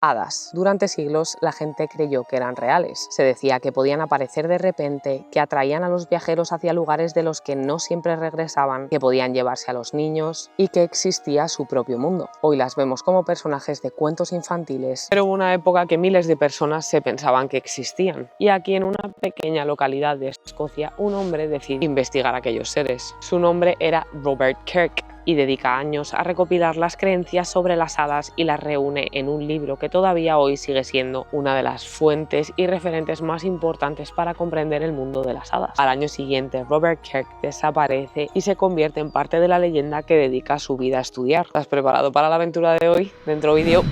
Hadas. Durante siglos la gente creyó que eran reales. Se decía que podían aparecer de repente, que atraían a los viajeros hacia lugares de los que no siempre regresaban, que podían llevarse a los niños y que existía su propio mundo. Hoy las vemos como personajes de cuentos infantiles, pero hubo una época que miles de personas se pensaban que existían. Y aquí en una pequeña localidad de Escocia, un hombre decidió investigar aquellos seres. Su nombre era Robert Kirk y dedica años a recopilar las creencias sobre las hadas y las reúne en un libro que todavía hoy sigue siendo una de las fuentes y referentes más importantes para comprender el mundo de las hadas. Al año siguiente, Robert Kirk desaparece y se convierte en parte de la leyenda que dedica su vida a estudiar. ¿Estás preparado para la aventura de hoy? Dentro vídeo.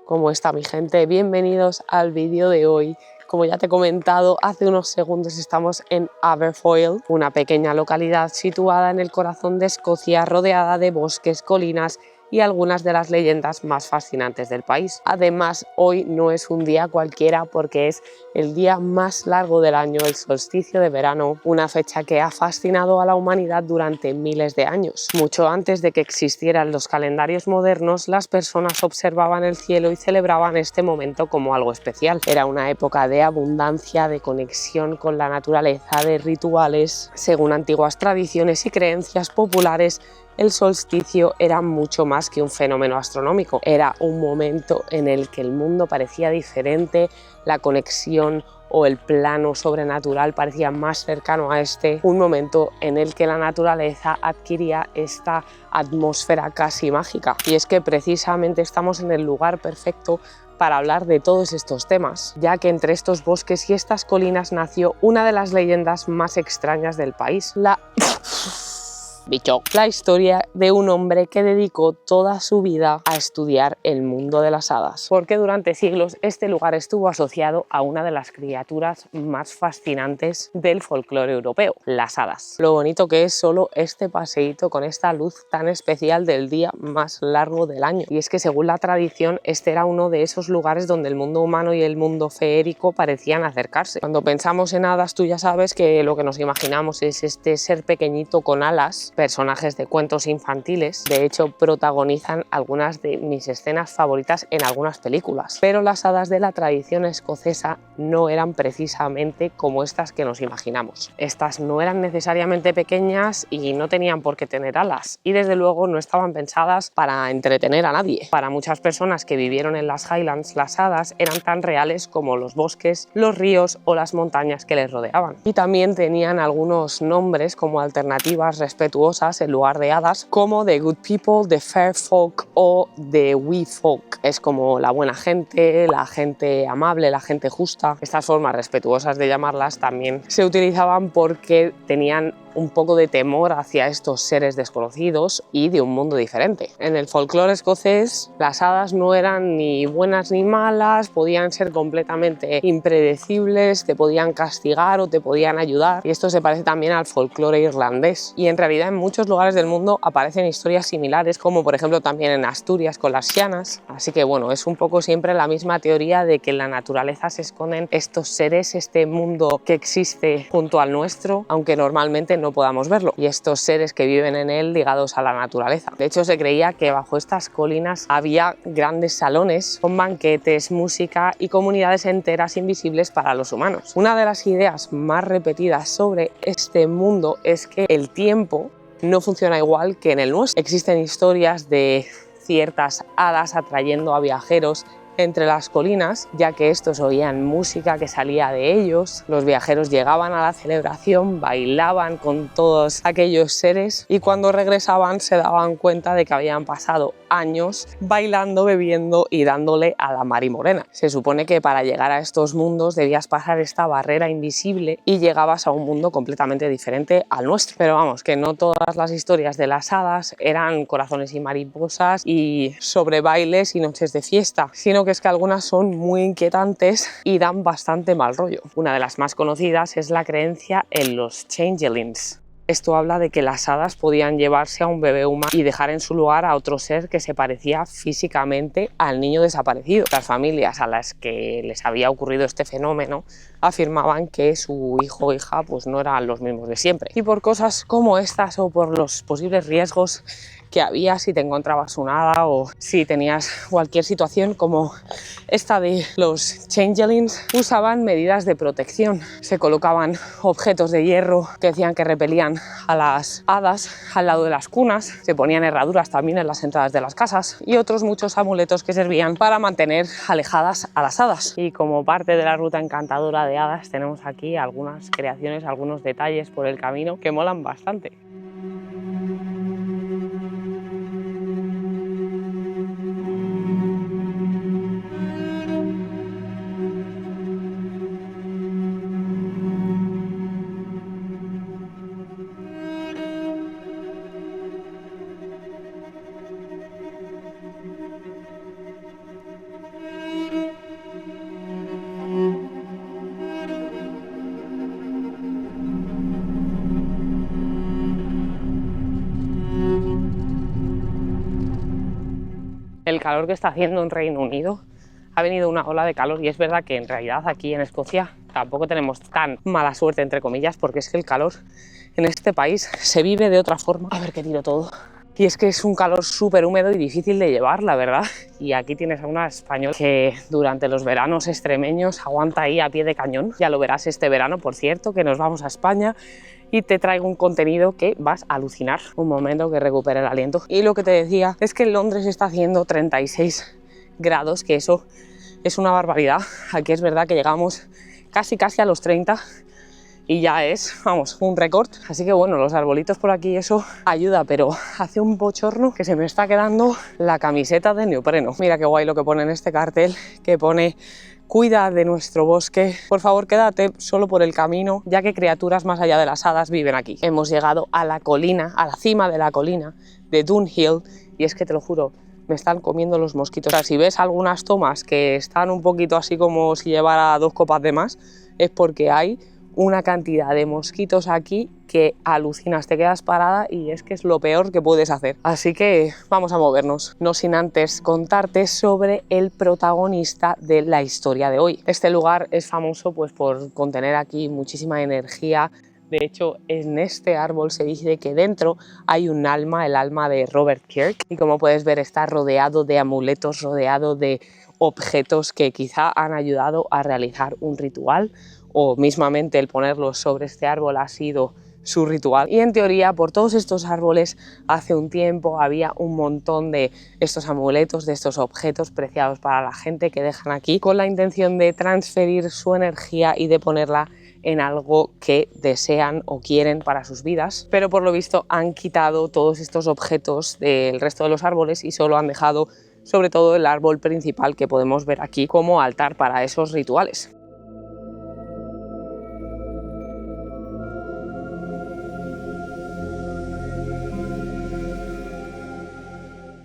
¿Cómo está mi gente? Bienvenidos al vídeo de hoy. Como ya te he comentado, hace unos segundos estamos en Aberfoyle, una pequeña localidad situada en el corazón de Escocia, rodeada de bosques, colinas y algunas de las leyendas más fascinantes del país. Además, hoy no es un día cualquiera porque es el día más largo del año, el solsticio de verano, una fecha que ha fascinado a la humanidad durante miles de años. Mucho antes de que existieran los calendarios modernos, las personas observaban el cielo y celebraban este momento como algo especial. Era una época de abundancia, de conexión con la naturaleza, de rituales. Según antiguas tradiciones y creencias populares, el solsticio era mucho más que un fenómeno astronómico, era un momento en el que el mundo parecía diferente, la conexión o el plano sobrenatural parecía más cercano a un momento en el que la naturaleza adquiría esta atmósfera casi mágica. Y es que precisamente estamos en el lugar perfecto para hablar de todos estos temas, ya que entre estos bosques y estas colinas nació una de las leyendas más extrañas del país, la historia de un hombre que dedicó toda su vida a estudiar el mundo de las hadas, porque durante siglos este lugar estuvo asociado a una de las criaturas más fascinantes del folclore europeo, las hadas. Lo bonito que es solo este paseíto con esta luz tan especial del día más largo del año, y es que según la tradición este era uno de esos lugares donde el mundo humano y el mundo feérico parecían acercarse. Cuando pensamos en hadas, tú ya sabes que lo que nos imaginamos es este ser pequeñito con alas, personajes de cuentos infantiles. De hecho, protagonizan algunas de mis escenas favoritas en algunas películas. Pero las hadas de la tradición escocesa no eran precisamente como estas que nos imaginamos. Estas no eran necesariamente pequeñas y no tenían por qué tener alas. Y desde luego no estaban pensadas para entretener a nadie. Para muchas personas que vivieron en las Highlands, las hadas eran tan reales como los bosques, los ríos o las montañas que les rodeaban. Y también tenían algunos nombres como alternativas respetuosas en lugar de hadas, como The Good People, The Fair Folk o The Wee Folk. Es como la buena gente, la gente amable, la gente justa. Estas formas respetuosas de llamarlas también se utilizaban porque tenían un poco de temor hacia estos seres desconocidos y de un mundo diferente. En el folclore escocés, las hadas no eran ni buenas ni malas, podían ser completamente impredecibles, te podían castigar o te podían ayudar, y esto se parece también al folclore irlandés. Y en realidad en muchos lugares del mundo aparecen historias similares, como por ejemplo también en Asturias con las Xianas. Así que bueno, es un poco siempre la misma teoría de que en la naturaleza se esconden estos seres, este mundo que existe junto al nuestro, aunque normalmente no podamos verlo, y estos seres que viven en él ligados a la naturaleza. De hecho, se creía que bajo estas colinas había grandes salones con banquetes, música y comunidades enteras invisibles para los humanos. Una de las ideas más repetidas sobre este mundo es que el tiempo no funciona igual que en el nuestro. Existen historias de ciertas hadas atrayendo a viajeros entre las colinas, ya que estos oían música que salía de ellos. Los viajeros llegaban a la celebración, bailaban con todos aquellos seres y cuando regresaban se daban cuenta de que habían pasado años bailando, bebiendo y dándole a la mar y morena. Se supone que para llegar a estos mundos debías pasar esta barrera invisible y llegabas a un mundo completamente diferente al nuestro. Pero vamos, que no todas las historias de las hadas eran corazones y mariposas y sobre bailes y noches de fiesta, sino que es que algunas son muy inquietantes y dan bastante mal rollo. Una de las más conocidas es la creencia en los changelings. Esto habla de que las hadas podían llevarse a un bebé humano y dejar en su lugar a otro ser que se parecía físicamente al niño desaparecido. Las familias a las que les había ocurrido este fenómeno afirmaban que su hijo o hija pues no eran los mismos de siempre. Y por cosas como estas o por los posibles riesgos que había si te encontrabas un hada o si tenías cualquier situación como esta de los changelings, usaban medidas de protección. Se colocaban objetos de hierro que decían que repelían a las hadas al lado de las cunas, se ponían herraduras también en las entradas de las casas y otros muchos amuletos que servían para mantener alejadas a las hadas. Y como parte de la ruta encantadora de hadas tenemos aquí algunas creaciones, algunos detalles por el camino que molan bastante. El calor que está haciendo en Reino Unido, ha venido una ola de calor y es verdad que en realidad aquí en Escocia tampoco tenemos tan mala suerte entre comillas, porque es que el calor en este país se vive de otra forma. A ver que tiro todo. Y es que es un calor súper húmedo y difícil de llevar, la verdad. Y aquí tienes a una española que durante los veranos extremeños aguanta ahí a pie de cañón. Ya lo verás este verano, por cierto, que nos vamos a España y te traigo un contenido que vas a alucinar. Un momento que recupere el aliento. Y lo que te decía es que en Londres está haciendo 36 grados, que eso es una barbaridad. Aquí es verdad que llegamos casi a los 30 y ya es, vamos, un récord. Así que bueno, los arbolitos por aquí, eso ayuda, pero hace un bochorno que se me está quedando la camiseta de neopreno. Mira qué guay lo que pone en este cartel, que pone: cuida de nuestro bosque, por favor quédate solo por el camino, ya que criaturas más allá de las hadas viven aquí. Hemos llegado a la colina, a la cima de la colina de Dunhill, y es que te lo juro, me están comiendo los mosquitos. O sea, si ves algunas tomas que están un poquito así como si llevara 2 copas de más, es porque hay una cantidad de mosquitos aquí que alucinas, te quedas parada y es que es lo peor que puedes hacer. Así que vamos a movernos, no sin antes contarte sobre el protagonista de la historia de hoy. Este lugar es famoso pues por contener aquí muchísima energía. De hecho, en este árbol se dice que dentro hay un alma, el alma de Robert Kirk, y como puedes ver está rodeado de amuletos, rodeado de objetos que quizá han ayudado a realizar un ritual, o mismamente el ponerlos sobre este árbol ha sido su ritual. Y en teoría por todos estos árboles hace un tiempo había un montón de estos amuletos, de estos objetos preciados para la gente que dejan aquí con la intención de transferir su energía y de ponerla en algo que desean o quieren para sus vidas, pero por lo visto han quitado todos estos objetos del resto de los árboles y solo han dejado sobre todo el árbol principal que podemos ver aquí como altar para esos rituales.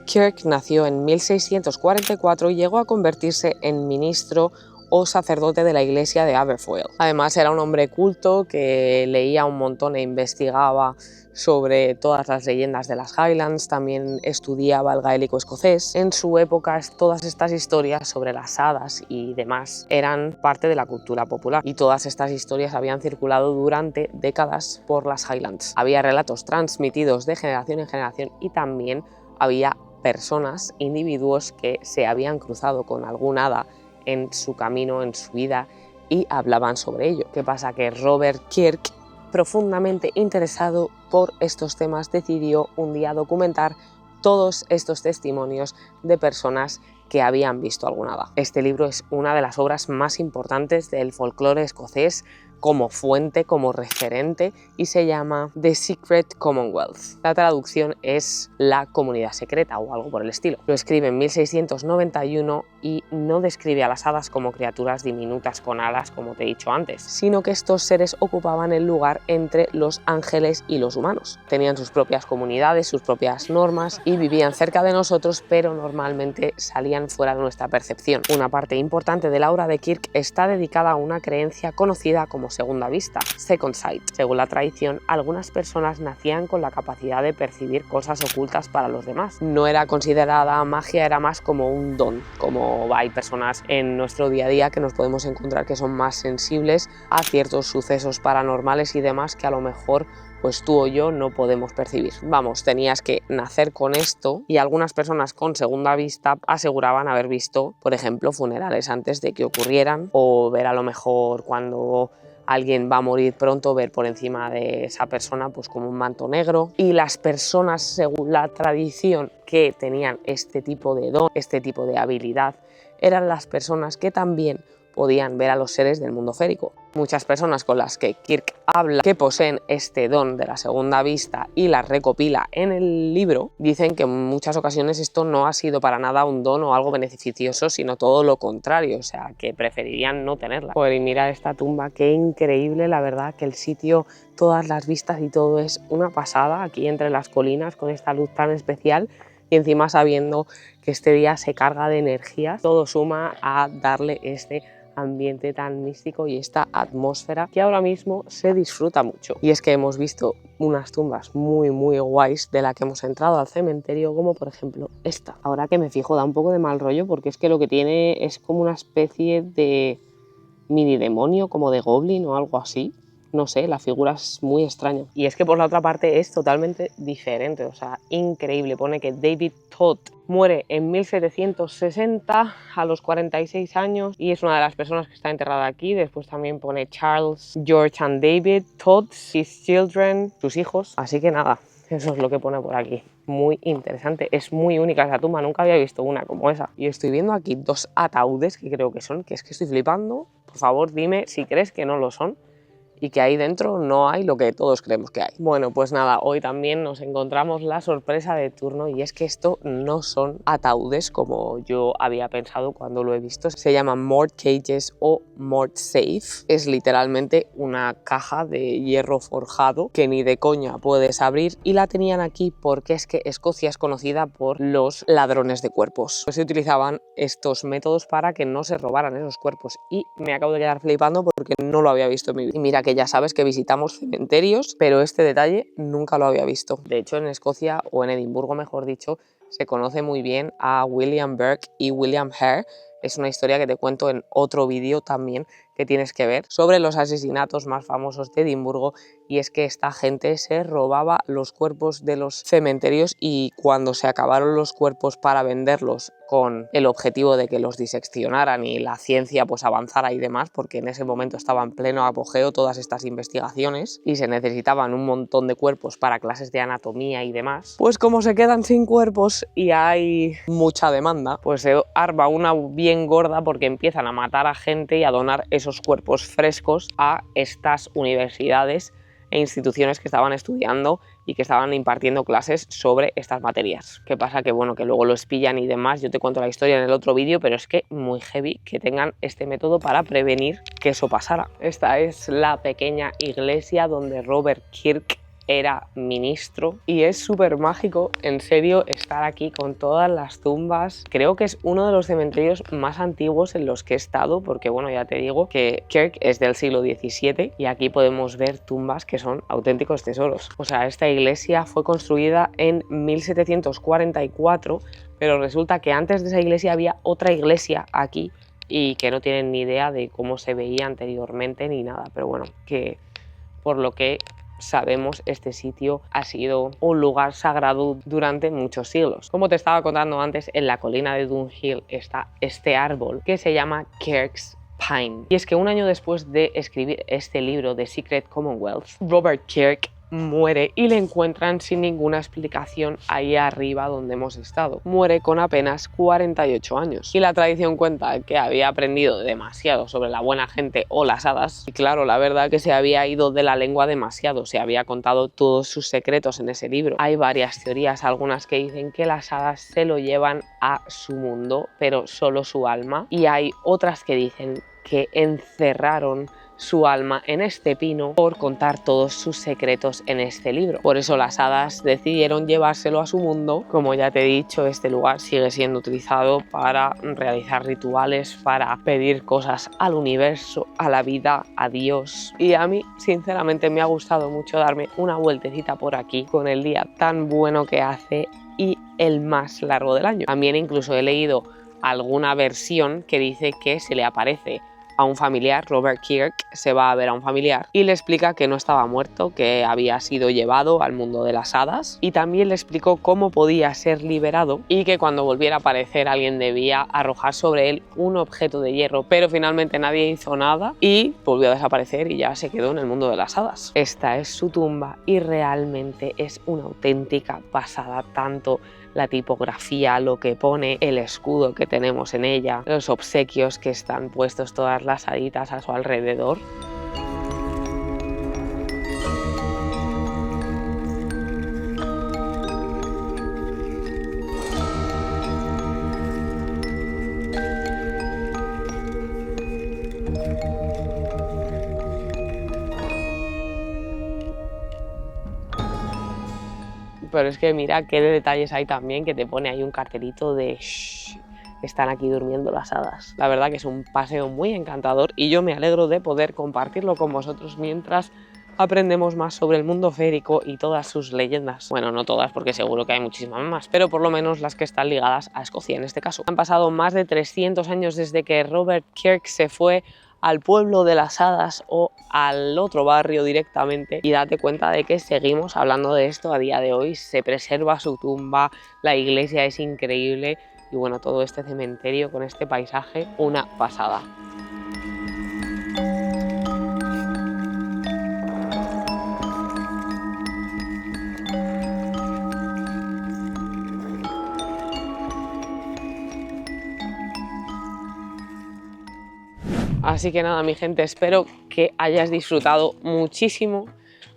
Kirk nació en 1644 y llegó a convertirse en ministro o sacerdote de la iglesia de Aberfoyle. Además era un hombre culto que leía un montón e investigaba sobre todas las leyendas de las Highlands, también estudiaba el gaélico escocés. En su época todas estas historias sobre las hadas y demás eran parte de la cultura popular y todas estas historias habían circulado durante décadas por las Highlands. Había relatos transmitidos de generación en generación y también había personas, individuos que se habían cruzado con algún hada en su camino, en su vida, y hablaban sobre ello. ¿Qué pasa? Que Robert Kirk, profundamente interesado por estos temas, decidió un día documentar todos estos testimonios de personas que habían visto algún hada. Este libro es una de las obras más importantes del folclore escocés como fuente, como referente, y se llama The Secret Commonwealth. La traducción es la comunidad secreta o algo por el estilo. Lo escribe en 1691 y no describe a las hadas como criaturas diminutas con alas, como te he dicho antes, sino que estos seres ocupaban el lugar entre los ángeles y los humanos. Tenían sus propias comunidades, sus propias normas y vivían cerca de nosotros, pero normalmente salían fuera de nuestra percepción. Una parte importante de la obra de Kirk está dedicada a una creencia conocida como segunda vista, second sight. Según la tradición, algunas personas nacían con la capacidad de percibir cosas ocultas para los demás. No era considerada magia, era más como un don, como hay personas en nuestro día a día que nos podemos encontrar que son más sensibles a ciertos sucesos paranormales y demás que a lo mejor pues tú o yo no podemos percibir. Vamos, tenías que nacer con esto y algunas personas con segunda vista aseguraban haber visto, por ejemplo, funerales antes de que ocurrieran o ver a lo mejor cuando alguien va a morir pronto, ver por encima de esa persona pues como un manto negro. Y las personas, según la tradición, que tenían este tipo de don, este tipo de habilidad, eran las personas que también podían ver a los seres del mundo férico. Muchas personas con las que Kirk habla que poseen este don de la segunda vista y las recopila en el libro, dicen que en muchas ocasiones esto no ha sido para nada un don o algo beneficioso, sino todo lo contrario, o sea, que preferirían no tenerla. Joder, y mira esta tumba, qué increíble, la verdad, que el sitio, todas las vistas y todo es una pasada, aquí entre las colinas con esta luz tan especial. Y encima sabiendo que este día se carga de energías, todo suma a darle este ambiente tan místico y esta atmósfera que ahora mismo se disfruta mucho. Y es que hemos visto unas tumbas muy guays de la que hemos entrado al cementerio, como por ejemplo esta. Ahora que me fijo, da un poco de mal rollo porque es que lo que tiene es como una especie de mini demonio, como de goblin o algo así. No sé, la figura es muy extraña. Y es que por la otra parte es totalmente diferente, o sea, increíble. Pone que David Todd muere en 1760 a los 46 años y es una de las personas que está enterrada aquí. Después también pone Charles, George and David Todd, his children, sus hijos. Así que nada, eso es lo que pone por aquí. Muy interesante, es muy única esa tumba, nunca había visto una como esa. Y estoy viendo aquí dos ataúdes que creo que son, que es que estoy flipando. Por favor, dime si crees que no lo son y que ahí dentro no hay lo que todos creemos que hay. Bueno, pues nada, hoy también nos encontramos la sorpresa de turno y es que esto no son ataúdes como yo había pensado cuando lo he visto. Se llaman Mort Cages o Mort Safe. Es literalmente una caja de hierro forjado que ni de coña puedes abrir y la tenían aquí porque es que Escocia es conocida por los ladrones de cuerpos. Pues se utilizaban estos métodos para que no se robaran esos cuerpos y me acabo de quedar flipando porque no lo había visto en mi vida. Y mira que ya sabes que visitamos cementerios, pero este detalle nunca lo había visto. De hecho, en Escocia, o en Edimburgo mejor dicho, se conoce muy bien a William Burke y William Hare. Es una historia que te cuento en otro vídeo también que tienes que ver sobre los asesinatos más famosos de Edimburgo, y es que esta gente se robaba los cuerpos de los cementerios y cuando se acabaron los cuerpos para venderlos con el objetivo de que los diseccionaran y la ciencia pues avanzara y demás, porque en ese momento estaba en pleno apogeo todas estas investigaciones y se necesitaban un montón de cuerpos para clases de anatomía y demás, pues como se quedan sin cuerpos y hay mucha demanda, pues se arma una bien gorda porque empiezan a matar a gente y a donar esos cuerpos frescos a estas universidades e instituciones que estaban estudiando y que estaban impartiendo clases sobre estas materias. ¿Qué pasa? Que bueno, que luego los pillan y demás. Yo te cuento la historia en el otro vídeo, pero es que muy heavy que tengan este método para prevenir que eso pasara. Esta es la pequeña iglesia donde Robert Kirk era ministro y es súper mágico, en serio, estar aquí con todas las tumbas. Creo que es uno de los cementerios más antiguos en los que he estado, porque bueno, ya te digo que Kirk es del siglo XVII y aquí podemos ver tumbas que son auténticos tesoros. O sea, esta iglesia fue construida en 1744, pero resulta que antes de esa iglesia había otra iglesia aquí y que no tienen ni idea de cómo se veía anteriormente ni nada, pero bueno, que por lo que sabemos, este sitio ha sido un lugar sagrado durante muchos siglos. Como te estaba contando antes, en la colina de Dunhill está este árbol que se llama Kirk's Pine. Y es que un año después de escribir este libro de Secret Commonwealth, Robert Kirk muere y le encuentran sin ninguna explicación ahí arriba donde hemos estado. Muere con apenas 48 años. Y la tradición cuenta que había aprendido demasiado sobre la buena gente o las hadas. Y claro, la verdad que se había ido de la lengua demasiado. Se había contado todos sus secretos en ese libro. Hay varias teorías, algunas que dicen que las hadas se lo llevan a su mundo, pero solo su alma. Y hay otras que dicen que encerraron su alma en este pino por contar todos sus secretos en este libro. Por eso las hadas decidieron llevárselo a su mundo. Como ya te he dicho, este lugar sigue siendo utilizado para realizar rituales, para pedir cosas al universo, a la vida, a Dios. Y a mí, sinceramente, me ha gustado mucho darme una vueltecita por aquí con el día tan bueno que hace y el más largo del año. También incluso he leído alguna versión que dice que se le aparece a un familiar. Robert Kirk se va a ver a un familiar y le explica que no estaba muerto, que había sido llevado al mundo de las hadas, y también le explicó cómo podía ser liberado y que cuando volviera a aparecer alguien debía arrojar sobre él un objeto de hierro, pero finalmente nadie hizo nada y volvió a desaparecer y ya se quedó en el mundo de las hadas. Esta es su tumba y realmente es una auténtica pasada, tanto la tipografía, lo que pone, el escudo que tenemos en ella, los obsequios que están puestos todas las haditas a su alrededor. Pero es que mira qué detalles hay también, que te pone ahí un cartelito de shh, están aquí durmiendo las hadas. La verdad que es un paseo muy encantador y yo me alegro de poder compartirlo con vosotros mientras aprendemos más sobre el mundo férico y todas sus leyendas. Bueno, no todas, porque seguro que hay muchísimas más, pero por lo menos las que están ligadas a Escocia en este caso. Han pasado más de 300 años desde que Robert Kirk se fue al pueblo de las hadas o al otro barrio directamente, y date cuenta de que seguimos hablando de esto a día de hoy. Se preserva su tumba, la iglesia es increíble y bueno, todo este cementerio con este paisaje, una pasada. Así que nada, mi gente, espero que hayas disfrutado muchísimo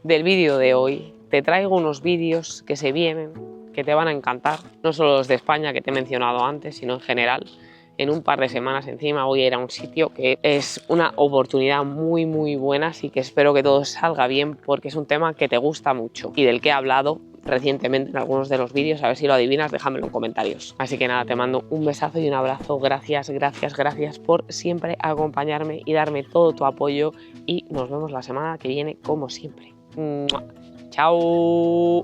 del vídeo de hoy. Te traigo unos vídeos que se vienen, que te van a encantar, no solo los de España que te he mencionado antes, sino en general. En un par de semanas encima voy a ir a un sitio que es una oportunidad muy buena, así que espero que todo salga bien porque es un tema que te gusta mucho y del que he hablado recientemente en algunos de los vídeos. A ver si lo adivinas, déjamelo en comentarios. Así que nada, te mando un besazo y un abrazo. Gracias por siempre acompañarme y darme todo tu apoyo, y nos vemos la semana que viene como siempre. ¡Mua! ¡Chao!